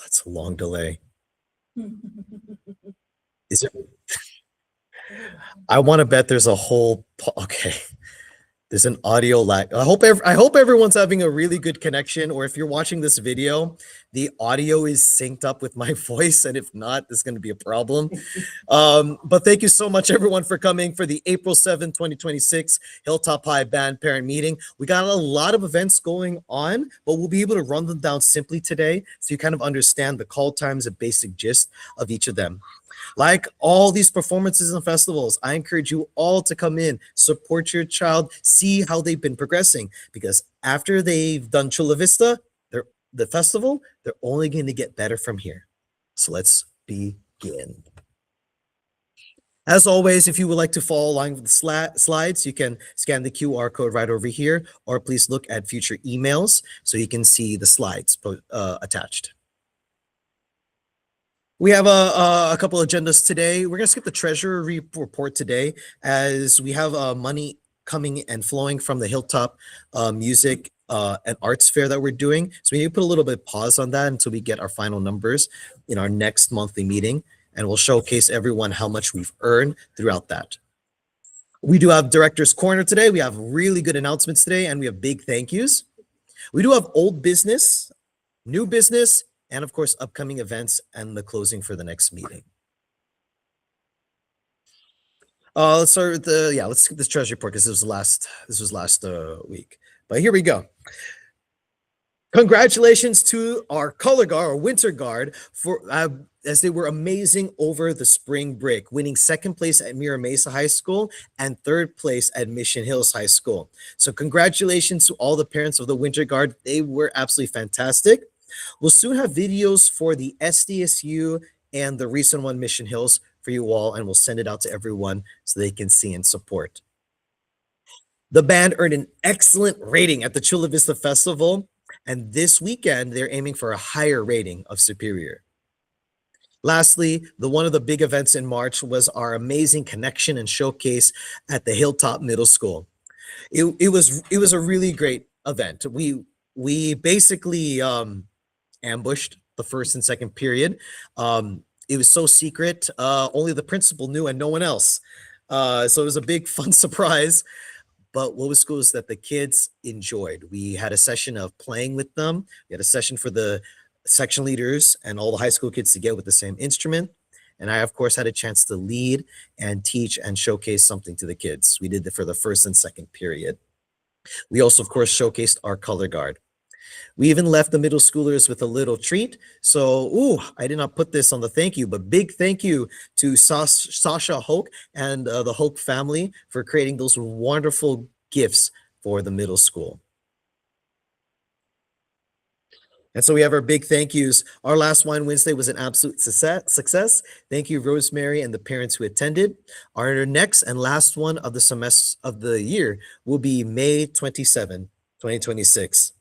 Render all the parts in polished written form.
It's a long delay. Is it? I want to bet there's a whole. Okay. There's an audio lag. I hope everyone's having a really good connection, or if you're watching this video, the audio is synced up with my voice, and if not, there's going to be a problem. But thank you so much, everyone, for coming for the April 7th, 2026 Hilltop High Band Parent Meeting. We got a lot of events going on, but we'll be able to run them down simply today so you kind of understand the call times, a basic gist of each of them. Like all these performances and festivals, I encourage you all to come in, support your child, see how they've been progressing. Because after they've done Chula Vista, the festival, they're only going to get better from here. So let's begin. As always, if you would like to follow along with the slides, you can scan the QR code right over here, or please look at future emails so you can see the slides attached. We have a couple agendas today. We're going to skip the treasury report today as we have money coming and flowing from the Hilltop Music and Arts Fair that we're doing. So we need to put a little bit of pause on that until we get our final numbers in our next monthly meeting, and we'll showcase everyone how much we've earned throughout that. We do have Director's Corner today. We have really good announcements today, and we have big thank yous. We do have old business, new business, and of course, upcoming events and the closing for the next meeting. Let's start with let's skip this treasury report because this was last week. But here we go. Congratulations to our color guard or winter guard for as they were amazing over the spring break, winning second place at Mira Mesa High School and third place at Mission Hills High School. So congratulations to all the parents of the winter guard. They were absolutely fantastic. We'll soon have videos for the SDSU and the recent one, Mission Hills, for you all, and we'll send it out to everyone so they can see and support. The band earned an excellent rating at the Chula Vista Festival, and this weekend, they're aiming for a higher rating of Superior. Lastly, one of the big events in March was our amazing connection and showcase at the Hilltop Middle School. It was a really great event. We basically ambushed the first and second period. It was so secret, only the principal knew and no one else. So it was a big fun surprise. But what was cool is that the kids enjoyed. We had a session of playing with them. We had a session for the section leaders and all the high school kids to get with the same instrument. And I, of course, had a chance to lead and teach and showcase something to the kids. We did it for the first and second period. We also, of course, showcased our color guard. We even left the middle schoolers with a little treat. So, I did not put this on the thank you, but big thank you to Sasha Hoke and the Hoke family for creating those wonderful gifts for the middle school. And so we have our big thank yous. Our last Wine Wednesday was an absolute success. Thank you, Rosemary, and the parents who attended. Our next and last one of the semester of the year will be May 27, 2026.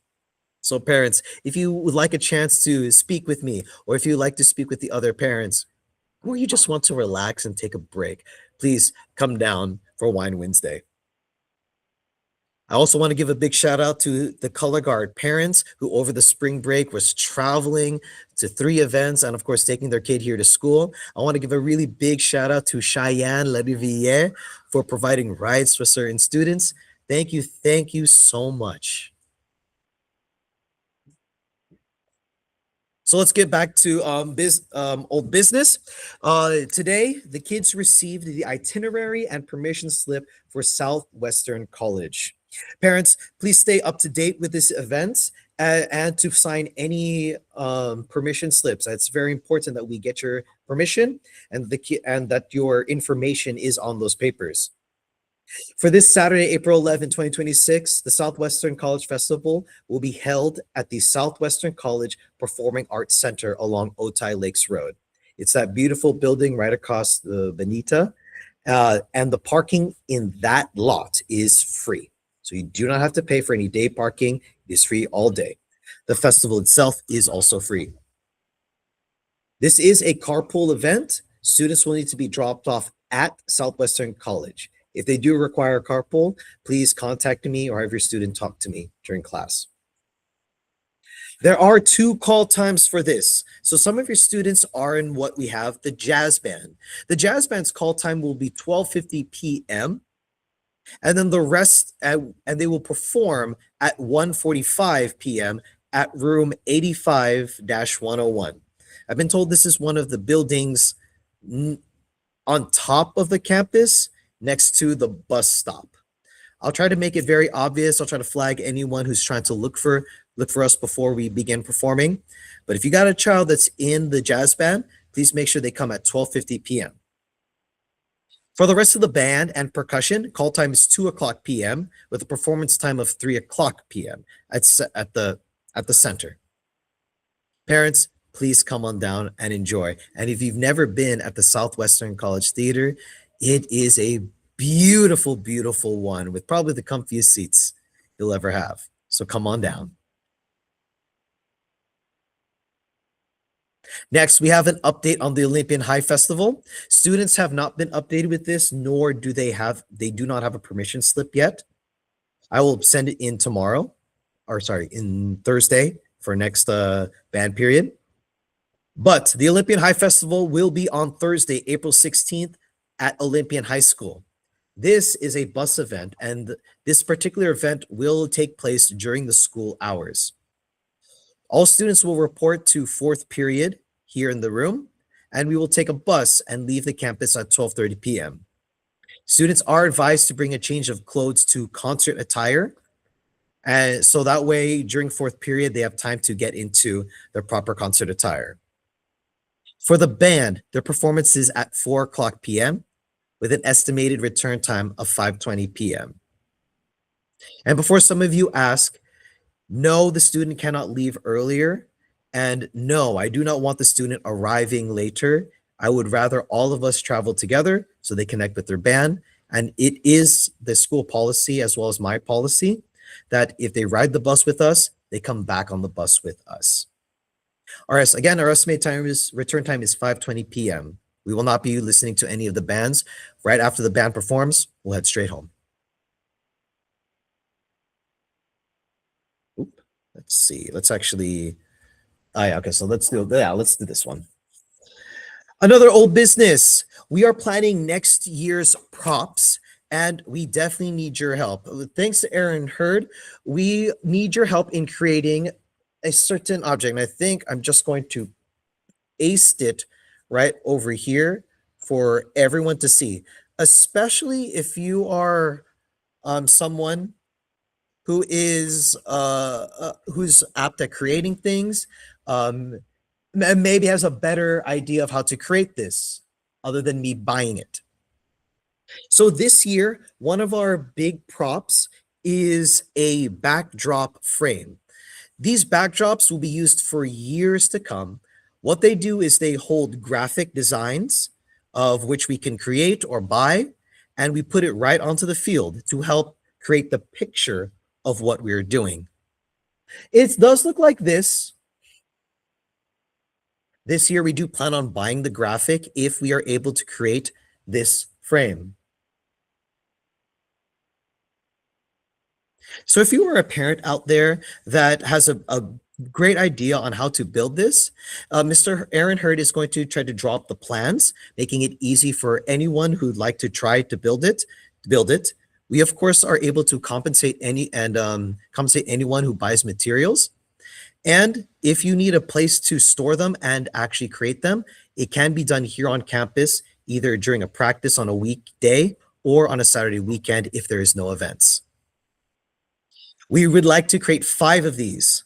So parents, if you would like a chance to speak with me, or if you'd like to speak with the other parents, or you just want to relax and take a break, please come down for Wine Wednesday. I also want to give a big shout out to the color guard parents who over the spring break was traveling to 3 events and of course taking their kid here to school. I want to give a really big shout out to Cheyenne Lariviere for providing rides for certain students. Thank you so much. So let's get back to old business. Today, the kids received the itinerary and permission slip for Southwestern College. Parents, please stay up to date with this event and to sign any permission slips. It's very important that we get your permission and that your information is on those papers. For this Saturday, April 11, 2026, the Southwestern College Festival will be held at the Southwestern College Performing Arts Center along Otay Lakes Road. It's that beautiful building right across the Bonita, and the parking in that lot is free. So you do not have to pay for any day parking. It is free all day. The festival itself is also free. This is a carpool event. Students will need to be dropped off at Southwestern College. If they do require a carpool, please contact me or have your student talk to me during class. There are two call times for this. So some of your students are in what we have the jazz band. The jazz band's call time will be 12:50 p.m. and then the rest and they will perform at 1:45 p.m. at room 85-101. I've been told this is one of the buildings on top of the campus next to the bus stop. I'll try to make it very obvious. I'll try to flag anyone who's trying to look for us before we begin performing. But if you got a child that's in the jazz band, please make sure they come at 12:50 p.m. For the rest of the band and percussion, call time is 2 o'clock p.m. with a performance time of 3 o'clock p.m. at the center. Parents, please come on down and enjoy. And if you've never been at the Southwestern College Theater, it is a beautiful, beautiful one with probably the comfiest seats you'll ever have. So come on down. Next, we have an update on the Olympian High Festival. Students have not been updated with this, nor do they do not have a permission slip yet. I will send it in tomorrow, or sorry, in Thursday for next band period. But the Olympian High Festival will be on Thursday, April 16th at Olympian High School. This is a bus event, and this particular event will take place during the school hours. All students will report to fourth period here in the room, and we will take a bus and leave the campus at 12:30 p.m. Students are advised to bring a change of clothes to concert attire, and so that way during fourth period, they have time to get into their proper concert attire. For the band, their performance is at 4 o'clock p.m. with an estimated return time of 5:20 p.m. And before some of you ask, no, the student cannot leave earlier. And no, I do not want the student arriving later. I would rather all of us travel together so they connect with their band. And it is the school policy as well as my policy that if they ride the bus with us, they come back on the bus with us. Our estimated return time is 5:20 p.m. We will not be listening to any of the bands. Right after the band performs, we'll head straight home. Let's see. Let's actually. Okay. So let's do this one. Another old business. We are planning next year's props, and we definitely need your help. Thanks to Aaron Hurd, we need your help in creating a certain object. And I think I'm just going to paste it right over here for everyone to see, especially if you are someone who is who's apt at creating things, and maybe has a better idea of how to create this other than me buying it. So this year, one of our big props is a backdrop frame. These backdrops will be used for years to come. What they do is they hold graphic designs of which we can create or buy, and we put it right onto the field to help create the picture of what we're doing. It does look like this. This year, we do plan on buying the graphic if we are able to create this frame. So if you are a parent out there that has a great idea on how to build this, Mr. Aaron Hurd is going to try to draw up the plans, making it easy for anyone who'd like to try to build it. We, of course, are able to compensate anyone who buys materials. And if you need a place to store them and actually create them, it can be done here on campus, either during a practice on a weekday or on a Saturday weekend if there is no events. We would like to create 5 of these.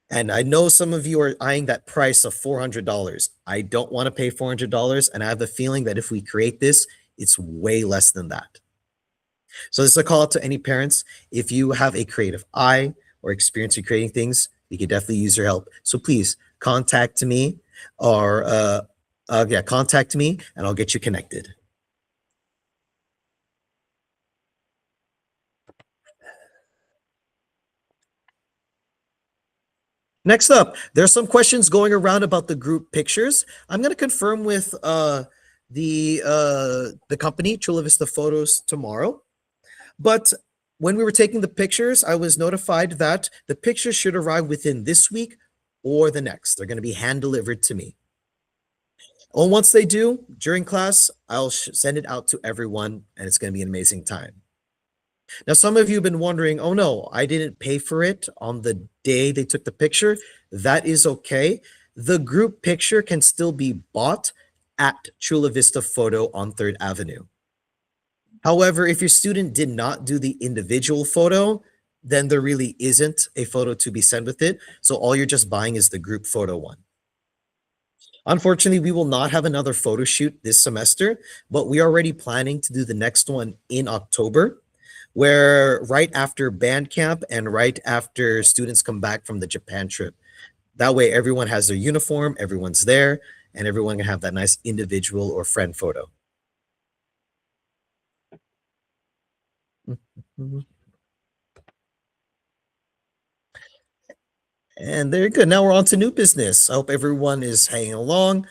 And I know some of you are eyeing that price of $400. I don't want to pay $400. And I have a feeling that if we create this, it's way less than that. So this is a call out to any parents. If you have a creative eye or experience in creating things, we could definitely use your help. So please contact me or contact me and I'll get you connected. Next up, there's some questions going around about the group pictures. I'm going to confirm with the company, Chula Vista Photos, tomorrow. But when we were taking the pictures, I was notified that the pictures should arrive within this week or the next. They're going to be hand delivered to me. And once they do, during class, I'll send it out to everyone, and it's going to be an amazing time. Now, some of you have been wondering, oh no, I didn't pay for it on the day they took the picture. That is okay. The group picture can still be bought at Chula Vista Photo on 3rd Avenue. However, if your student did not do the individual photo, then there really isn't a photo to be sent with it. So all you're just buying is the group photo one. Unfortunately, we will not have another photo shoot this semester, but we are already planning to do the next one in October, where right after band camp and right after students come back from the Japan trip. That way everyone has their uniform, everyone's there, and everyone can have that nice individual or friend photo. And there you go. Now we're on to new business. I hope everyone is hanging along.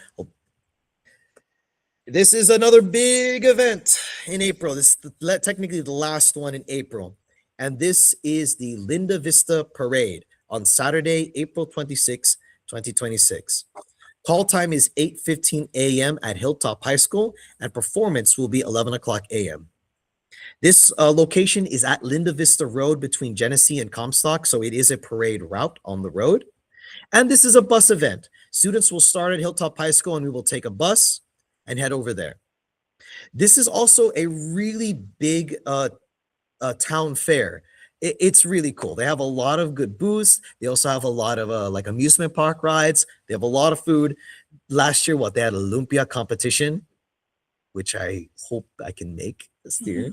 This is another big event in April. This is technically the last one in April. And this is the Linda Vista Parade on Saturday, April 26, 2026. Call time is 8:15 a.m. at Hilltop High School, and performance will be 11 o'clock a.m. This location is at Linda Vista Road between Genesee and Comstock, so it is a parade route on the road. And this is a bus event. Students will start at Hilltop High School, and we will take a bus and head over there. This is also a really big town fair. It's really cool. They have a lot of good booths. They also have a lot of like amusement park rides. They have a lot of food. Last year, they had an Olympia competition, which I hope I can make this year.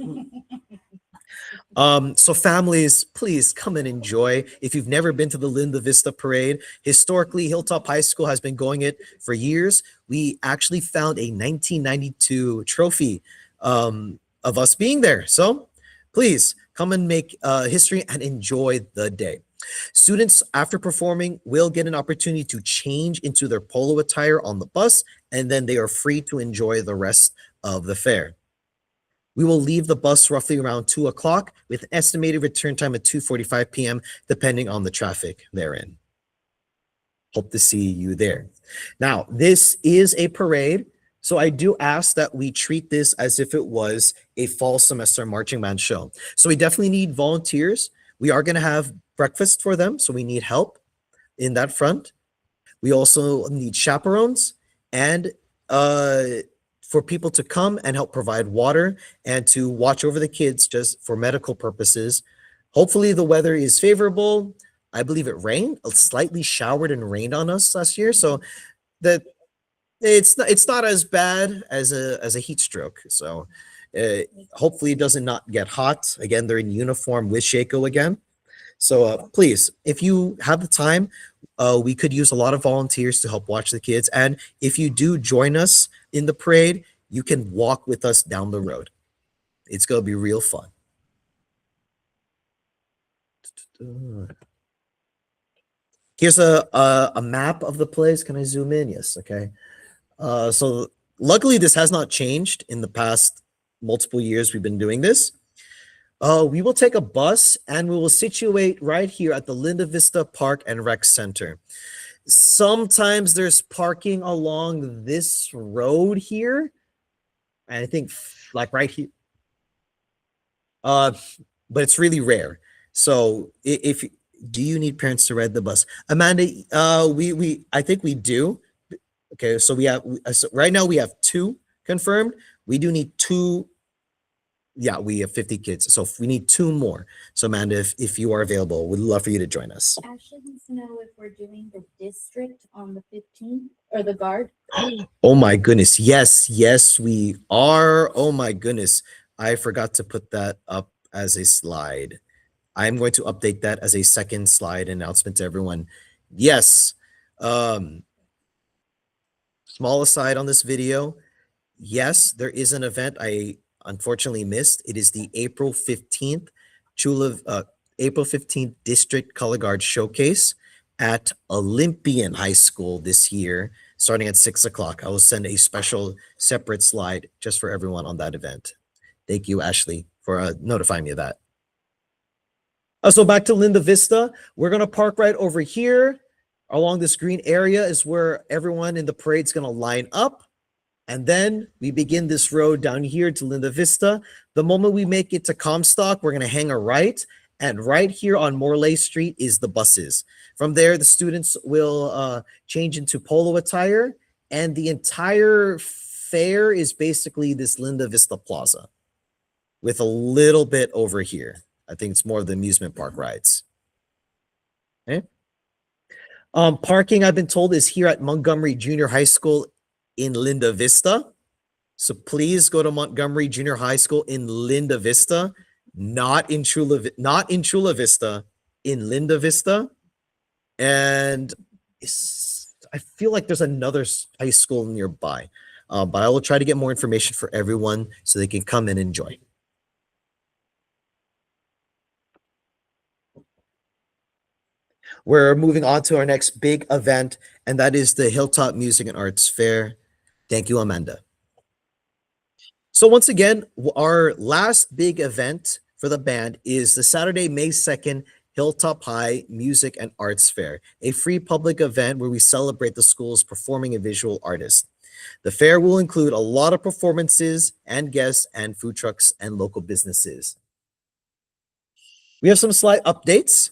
So families, please come and enjoy. If you've never been to the Linda Vista Parade, historically, Hilltop High School has been going it for years. We actually found a 1992 trophy of us being there. So please come and make history and enjoy the day. Students, after performing, will get an opportunity to change into their polo attire on the bus, and then they are free to enjoy the rest of the fair. We will leave the bus roughly around 2 o'clock with an estimated return time at 2:45 p.m., depending on the traffic therein. Hope to see you there. Now, this is a parade, so I do ask that we treat this as if it was a fall semester marching band show. So we definitely need volunteers. We are going to have breakfast for them, so we need help in that front. We also need chaperones and for people to come and help provide water and to watch over the kids just for medical purposes. Hopefully the weather is favorable. I believe it rained, slightly showered and rained on us last year, so that it's not as bad as a heat stroke. So hopefully it doesn't not get hot. Again, they're in uniform with Shako again. So please, if you have the time, we could use a lot of volunteers to help watch the kids. And if you do join us in the parade, you can walk with us down the road. It's going to be real fun. Here's a map of the place. Can I zoom in? Yes. Okay. So luckily, this has not changed in the past multiple years we've been doing this. We will take a bus and we will situate right here at the Linda Vista Park and Rec Center. Sometimes there's parking along this road here. And I think like right here. But it's really rare. So if do you need parents to ride the bus? Amanda, I think we do. Okay, so we have so right now we have 2 confirmed. We do need 2. Yeah, we have 50 kids, so we need 2 more. So Amanda, if you are available, we'd love for you to join us. Ashley wants to know if we're doing the district on the 15th or the guard. Oh my goodness, yes, we are. Oh my goodness, I forgot to put that up as a slide. I'm going to update that as a second slide announcement to everyone. Yes, small aside on this video. Yes, there is an event I unfortunately missed. It is the April 15th April 15th District Color Guard Showcase at Olympian High School this year, starting at 6 o'clock. I will send a special separate slide just for everyone on that event. Thank you, Ashley, for notifying me of that. So back to Linda Vista. We're going to park right over here. Along this green area is where everyone in the parade is going to line up. And then we begin this road down here to Linda Vista. The moment we make it to Comstock, we're going to hang a right. And right here on Morley Street is the buses. From there, the students will change into polo attire. And the entire fair is basically this Linda Vista Plaza with a little bit over here. I think it's more of the amusement park rides. Okay. Parking, I've been told, is here at Montgomery Junior High School in Linda Vista. So please go to Montgomery Junior High School in Linda Vista, not in Chula Vista, in Linda Vista. And I feel like there's another high school nearby, but I will try to get more information for everyone so they can come and enjoy. We're moving on to our next big event, and that is the Hilltop Music and Arts Fair. Thank you, Amanda. So once again, our last big event for the band is the Saturday, May 2nd, Hilltop High Music and Arts Fair, a free public event where we celebrate the school's performing and visual artists. The fair will include a lot of performances and guests and food trucks and local businesses. We have some slight updates.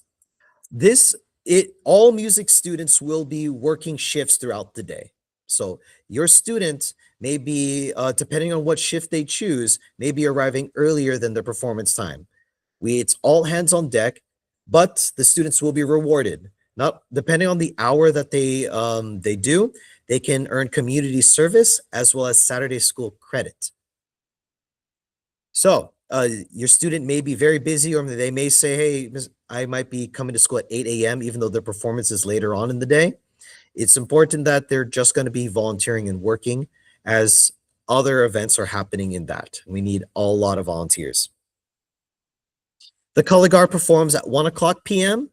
All music students will be working shifts throughout the day. So your student may be, depending on what shift they choose, may be arriving earlier than their performance time. It's all hands on deck, but the students will be rewarded. Not depending on the hour that they do, they can earn community service as well as Saturday school credit. So your student may be very busy, or they may say, hey, I might be coming to school at 8 a.m., even though their performance is later on in the day. It's important that they're just going to be volunteering and working, as other events are happening in that. We need a lot of volunteers. The Color Guard performs at 1 o'clock p.m.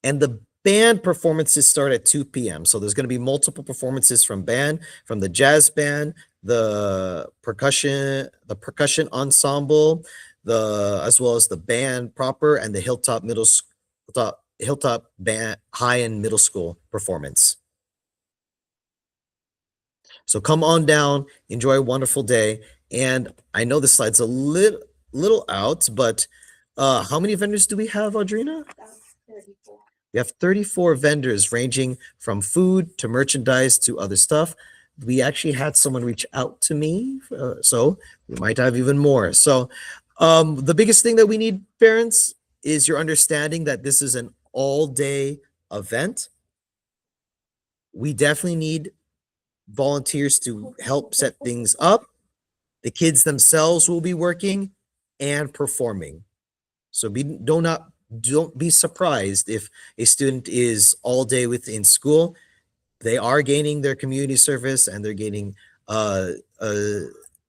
and the band performances start at 2 p.m. So there's going to be multiple performances from the jazz band, the percussion ensemble, as well as the band proper, and the Hilltop band high and middle school performance. So come on down, enjoy a wonderful day. And I know this slide's a little out, but how many vendors do we have, Audrina? 34. We have 34 vendors ranging from food to merchandise to other stuff. We actually had someone reach out to me, so we might have even more. So the biggest thing that we need, parents, is your understanding that this is an all-day event. We definitely need volunteers to help set things up. The kids themselves will be working and performing. So don't be surprised if a student is all day within school. They are gaining their community service, and they're gaining an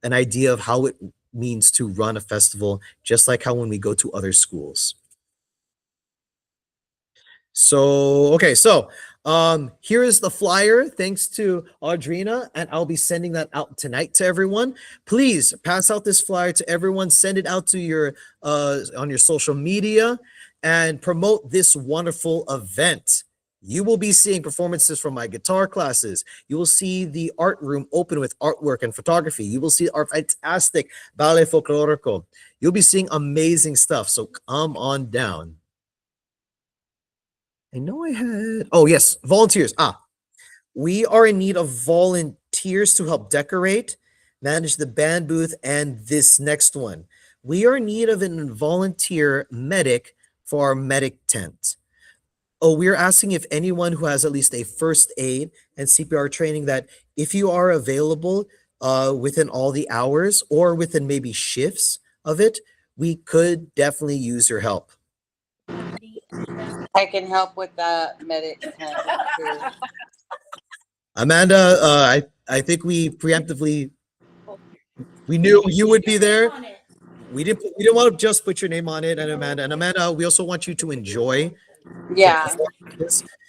idea of how it means to run a festival, just like how when we go to other schools. So, okay, so here is the flyer, thanks to Audrina, and I'll be sending that out tonight to everyone. Please pass out this flyer to everyone, send it out to your on your social media, and promote this wonderful event. You will be seeing performances from my guitar classes. You will see the art room open with artwork and photography. You will see our fantastic ballet folklorico. You'll be seeing amazing stuff, so come on down. I know I had, oh yes, volunteers. We are in need of volunteers to help decorate, manage the band booth, and this next one. We are in need of a volunteer medic for our medic tent. Oh, we're asking if anyone who has at least a first aid and CPR training, that if you are available within all the hours or within maybe shifts of it, we could definitely use your help. I can help with the medic tent too. Amanda, I think we preemptively, we knew you would be there. We didn't want to just put your name on it. And Amanda, we also want you to enjoy. Yeah.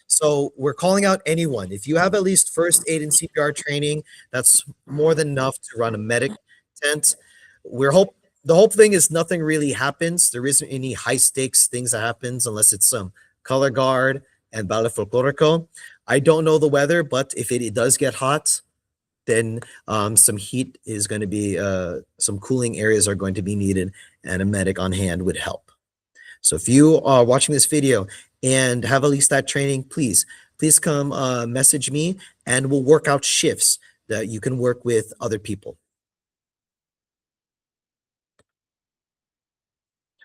So we're calling out anyone. If you have at least first aid and CPR training, that's more than enough to run a medic tent. The whole thing is nothing really happens. There isn't any high stakes things that happens unless it's some color guard, and Ballet Folklorico. I don't know the weather, but if it does get hot, then some heat is going to be, some cooling areas are going to be needed, and a medic on hand would help. So if you are watching this video and have at least that training, please come message me, and we'll work out shifts that you can work with other people.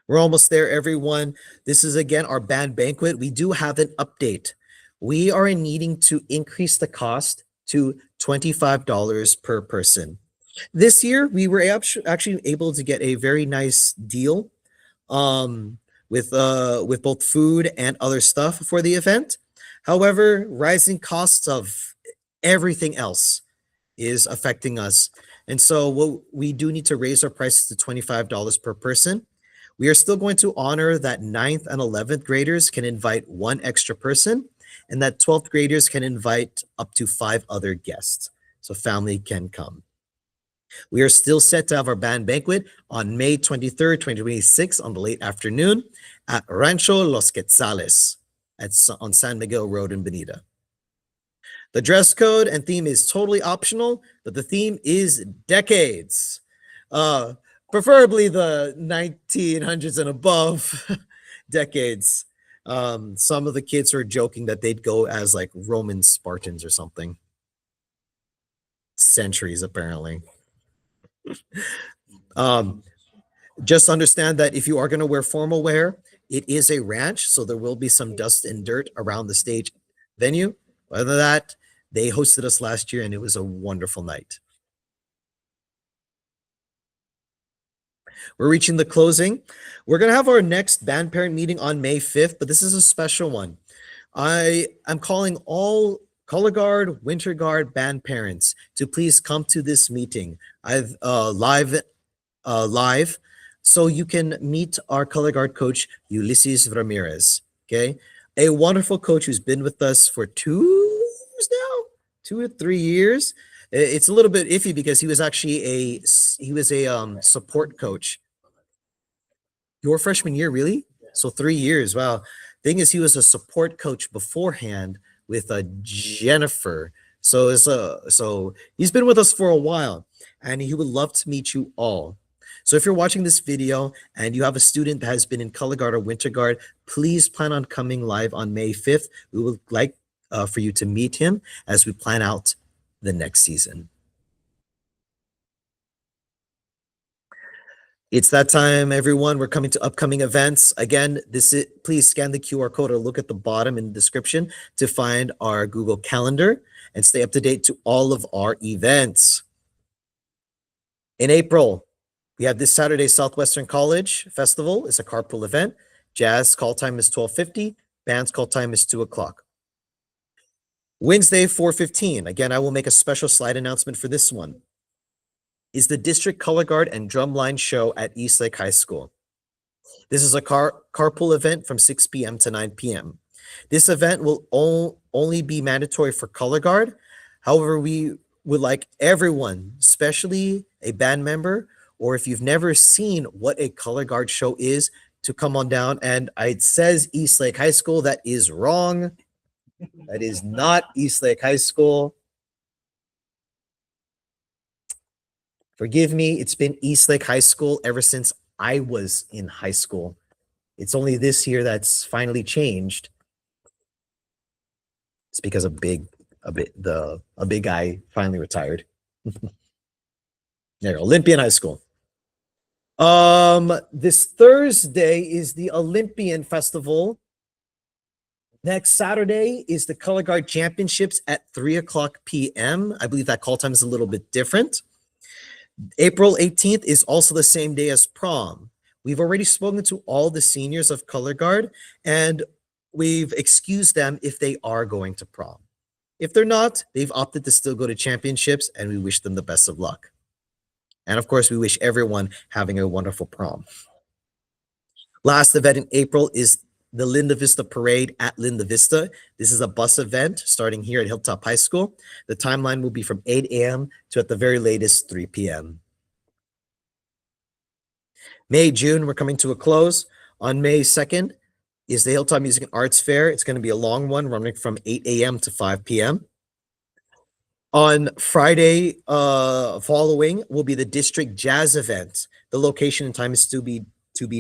We're almost there, everyone. This is, again, our band banquet. We do have an update. We are needing to increase the cost to $25 per person. This year, we were actually able to get a very nice deal with both food and other stuff for the event. However, rising costs of everything else is affecting us. And so we do need to raise our prices to $25 per person. We are still going to honor that 9th and 11th graders can invite one extra person, and that 12th graders can invite up to 5 other guests, so family can come. We are still set to have our band banquet on May 23rd, 2026 on the late afternoon at Rancho Los Quetzales on San Miguel Road in Bonita. The dress code and theme is totally optional, but the theme is decades. Preferably the 1900s and above decades. Some of the kids are joking that they'd go as like Roman Spartans or something. Centuries, apparently. Just understand that if you are going to wear formal wear, it is a ranch, so there will be some dust and dirt around the stage venue. Other than that, they hosted us last year, and it was a wonderful night. We're reaching the closing. We're going to have our next band parent meeting on May 5th, but this is a special one. I'm calling all color guard, winter guard band parents to please come to this meeting. I've live, so you can meet our color guard coach, Ulysses Ramirez. Okay, a wonderful coach who's been with us for 2 years now, 2 or 3 years. It's a little bit iffy because he was actually a support coach. Your freshman year, really? So 3 years. Wow. Thing is, he was a support coach beforehand with Jennifer. So he's been with us for a while, and he would love to meet you all. So if you're watching this video and you have a student that has been in color guard or winter guard, please plan on coming live on May 5th. We would like for you to meet him as we plan out the next season. It's that time, everyone. We're coming to upcoming events. Again, please scan the QR code or look at the bottom in the description to find our Google Calendar and stay up to date to all of our events. In April, we have this Saturday Southwestern College Festival. It's a carpool event. Jazz call time is 12:50. Band's call time is 2 o'clock. Wednesday, 4:15. Again, I will make a special slide announcement for this one. Is the District Color Guard and Drumline Show at Eastlake High School. This is a carpool event from 6 p.m. to 9 p.m. This event will only be mandatory for color guard. However, we would like everyone, especially a band member, or if you've never seen what a color guard show is, to come on down. And it says Eastlake High School. That is wrong. That is not Eastlake High School. Forgive me, it's been Eastlake High School ever since I was in high school. It's only this year that's finally changed. It's because a big guy finally retired. There, Olympian High School. This Thursday is the Olympian Festival. Next Saturday is the Color Guard Championships at 3 o'clock p.m. I believe that call time is a little bit different. April 18th is also the same day as prom. We've already spoken to all the seniors of Color Guard, and we've excused them if they are going to prom. If they're not, they've opted to still go to championships, and we wish them the best of luck. And of course, we wish everyone having a wonderful prom. Last event in April is the Linda Vista Parade at Linda Vista. This is a bus event starting here at Hilltop High School. The timeline will be from 8 a.m. to at the very latest 3 p.m. May, June, we're coming to a close. On May 2nd, is the Hilltop Music and Arts Fair. It's going to be a long one running from 8 a.m. to 5 p.m. On Friday following will be the district jazz event. The location and time is to be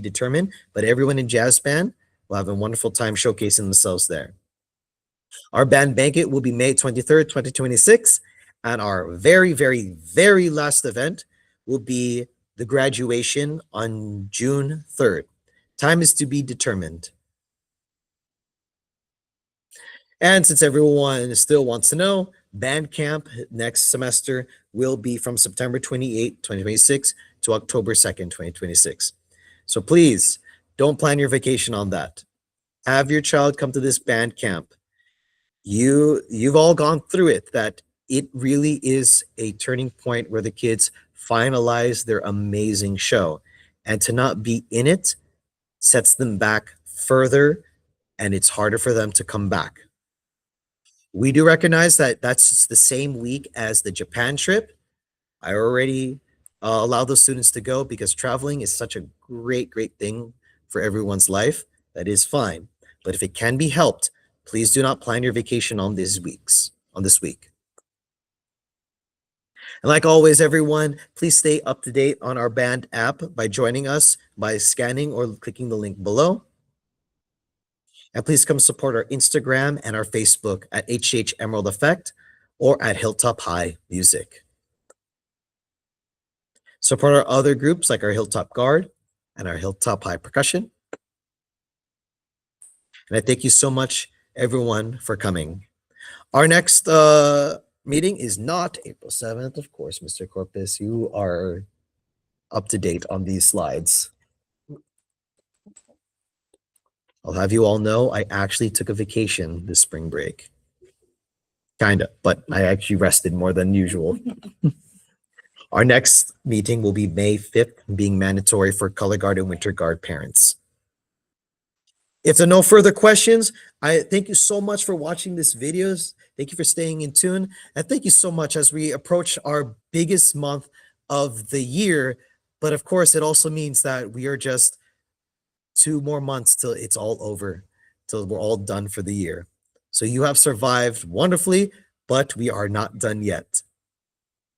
determined, but everyone in jazz band will have a wonderful time showcasing themselves there. Our band Banquet will be May 23rd, 2026, and our very, very, very last event will be the graduation on June 3rd. Time is to be determined. And since everyone still wants to know, band camp next semester will be from September 28, 2026 to October 2nd, 2026. So please don't plan your vacation on that. Have your child come to this band camp. You've all gone through it, that it really is a turning point where the kids finalize their amazing show. And to not be in it sets them back further, and it's harder for them to come back. We do recognize that that's the same week as the Japan trip. I already allow those students to go because traveling is such a great, great thing for everyone's life. That is fine. But if it can be helped, please do not plan your vacation on this week. And like always, everyone, please stay up to date on our band app by joining us by scanning or clicking the link below. And please come support our Instagram and our Facebook at HH Emerald Effect or at Hilltop High Music. Support our other groups like our Hilltop Guard and our Hilltop High Percussion. And I thank you so much, everyone, for coming. Our next meeting is not April 7th, of course, Mr. Corpus. You are up to date on these slides. I'll have you all know I actually took a vacation this spring break. Kinda, but I actually rested more than usual. Our next meeting will be May 5th, being mandatory for color guard and winter guard parents. If there are no further questions, I thank you so much for watching this videos. Thank you for staying in tune. And thank you so much as we approach our biggest month of the year. But of course, it also means that we are just 2 more months till it's all over, till we're all done for the year. So you have survived wonderfully, but we are not done yet.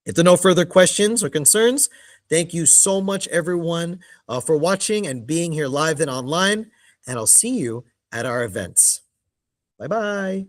If there are no further questions or concerns, thank you so much, everyone, for watching and being here live and online. And I'll see you at our events. Bye-bye.